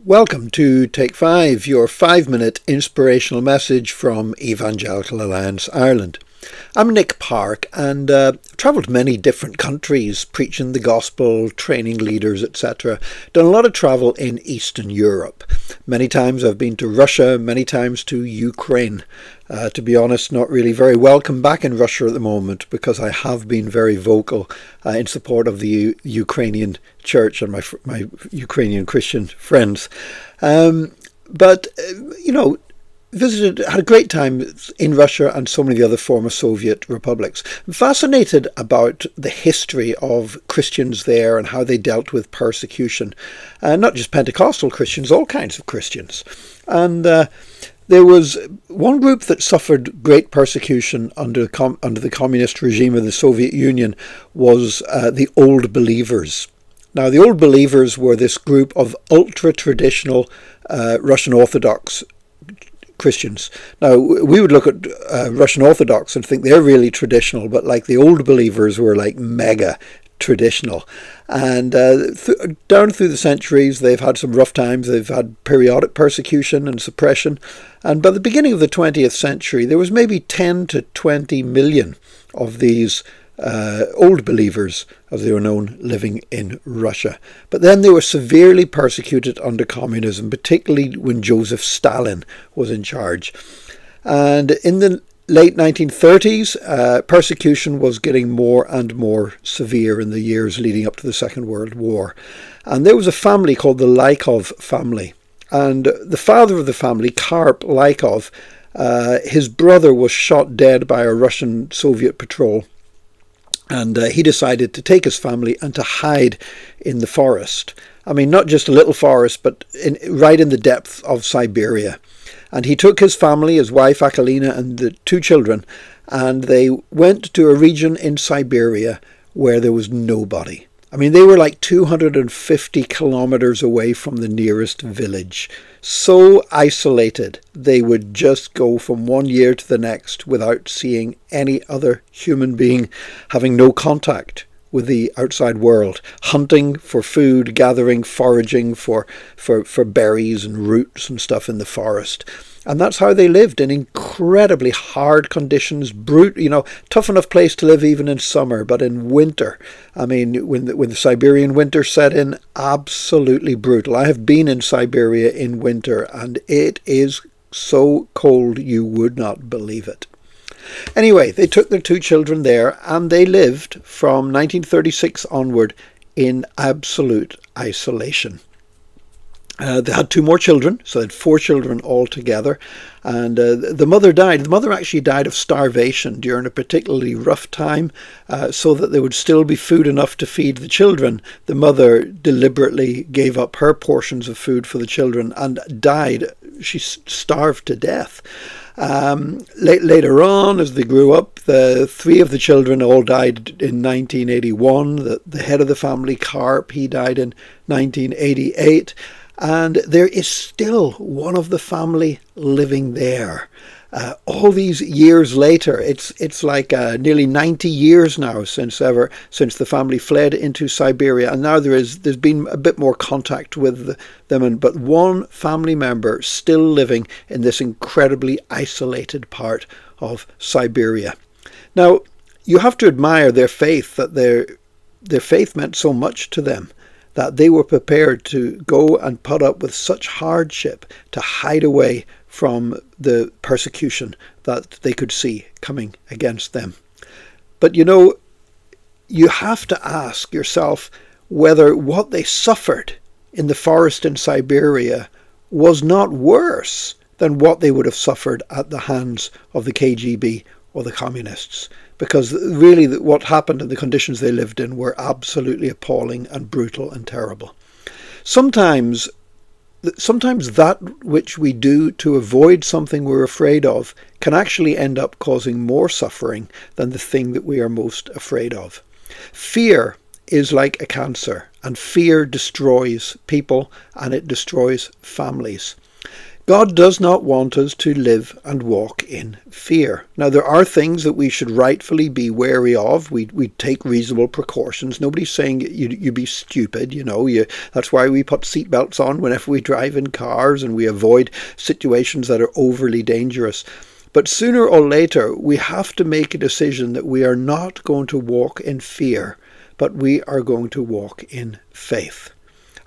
Welcome to Take 5, your 5-minute inspirational message from Evangelical Alliance Ireland. I'm Nick Park and I've travelled many different countries, preaching the gospel, training leaders, etc. Done a lot of travel in Eastern Europe. Many times I've been to Russia, many times to Ukraine. To be honest, not really very welcome back in Russia at the moment because I have been very vocal in support of the Ukrainian church and my Ukrainian Christian friends. Had a great time in Russia and so many of the other former Soviet republics. I'm fascinated about the history of Christians there and how they dealt with persecution. Not just Pentecostal Christians, all kinds of Christians. And there was one group that suffered great persecution under the communist regime of the Soviet Union was the Old Believers. Now, the Old Believers were this group of ultra-traditional Russian Orthodox Christians. Now, we would look at Russian Orthodox and think they're really traditional, but like the Old Believers were like mega traditional. And down through the centuries, they've had some rough times. They've had periodic persecution and suppression. And by the beginning of the 20th century, there was maybe 10 to 20 million of these Old Believers, as they were known, living in Russia. But then they were severely persecuted under communism, particularly when Joseph Stalin was in charge. And in the late 1930s, persecution was getting more and more severe in the years leading up to the Second World War. And there was a family called the Lykov family. And the father of the family, Karp Lykov, his brother was shot dead by a Russian Soviet patrol. And he decided to take his family and to hide in the forest. I mean, not just a little forest, but right in the depths of Siberia. And he took his family, his wife Akalina, and the 2 children, and they went to a region in Siberia where there was nobody. I mean, they were like 250 kilometers away from the nearest village. So isolated, they would just go from one year to the next without seeing any other human being, having no contact with the outside world, hunting for food, gathering, foraging for berries and roots and stuff in the forest. And that's how they lived, in incredibly hard conditions, tough enough place to live even in summer, but in winter, I mean, when the Siberian winter set in, absolutely brutal. I have been in Siberia in winter, and it is so cold you would not believe it. Anyway, they took their 2 children there, and they lived from 1936 onward in absolute isolation. They had 2 more children, so they had 4 children altogether. And the mother died. The mother actually died of starvation during a particularly rough time, so that there would still be food enough to feed the children. The mother deliberately gave up her portions of food for the children and died. She starved to death. Later on, as they grew up, the 3 of the children all died in 1981. The head of the family, Karp, he died in 1988. And there is still one of the family living there. All these years later, it's like nearly 90 years now since the family fled into Siberia, and now there's been a bit more contact with them, but one family member still living in this incredibly isolated part of Siberia. Now, you have to admire their faith, that their faith meant so much to them, that they were prepared to go and put up with such hardship to hide away from the persecution that they could see coming against them. But you have to ask yourself whether what they suffered in the forest in Siberia was not worse than what they would have suffered at the hands of the KGB or the communists. Because really what happened and the conditions they lived in were absolutely appalling and brutal and terrible. Sometimes that which we do to avoid something we're afraid of can actually end up causing more suffering than the thing that we are most afraid of. Fear is like a cancer, and fear destroys people and it destroys families. God does not want us to live and walk in fear. Now, there are things that we should rightfully be wary of. We take reasonable precautions. Nobody's saying you be stupid, That's why we put seatbelts on whenever we drive in cars, and we avoid situations that are overly dangerous. But sooner or later, we have to make a decision that we are not going to walk in fear, but we are going to walk in faith.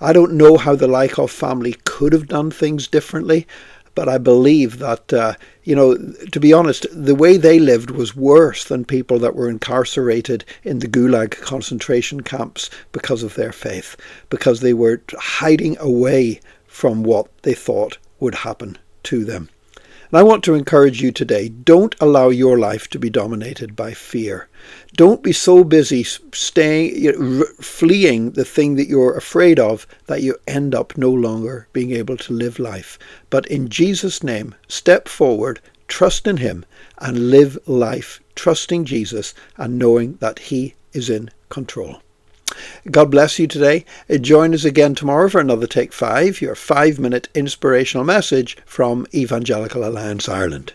I don't know how the Lykov family could have done things differently, but I believe that, to be honest, the way they lived was worse than people that were incarcerated in the Gulag concentration camps because of their faith, because they were hiding away from what they thought would happen to them. And I want to encourage you today, don't allow your life to be dominated by fear. Don't be so busy fleeing the thing that you're afraid of that you end up no longer being able to live life. But in Jesus' name, step forward, trust in him, and live life trusting Jesus and knowing that he is in control. God bless you today. Join us again tomorrow for another Take 5, your 5-minute inspirational message from Evangelical Alliance Ireland.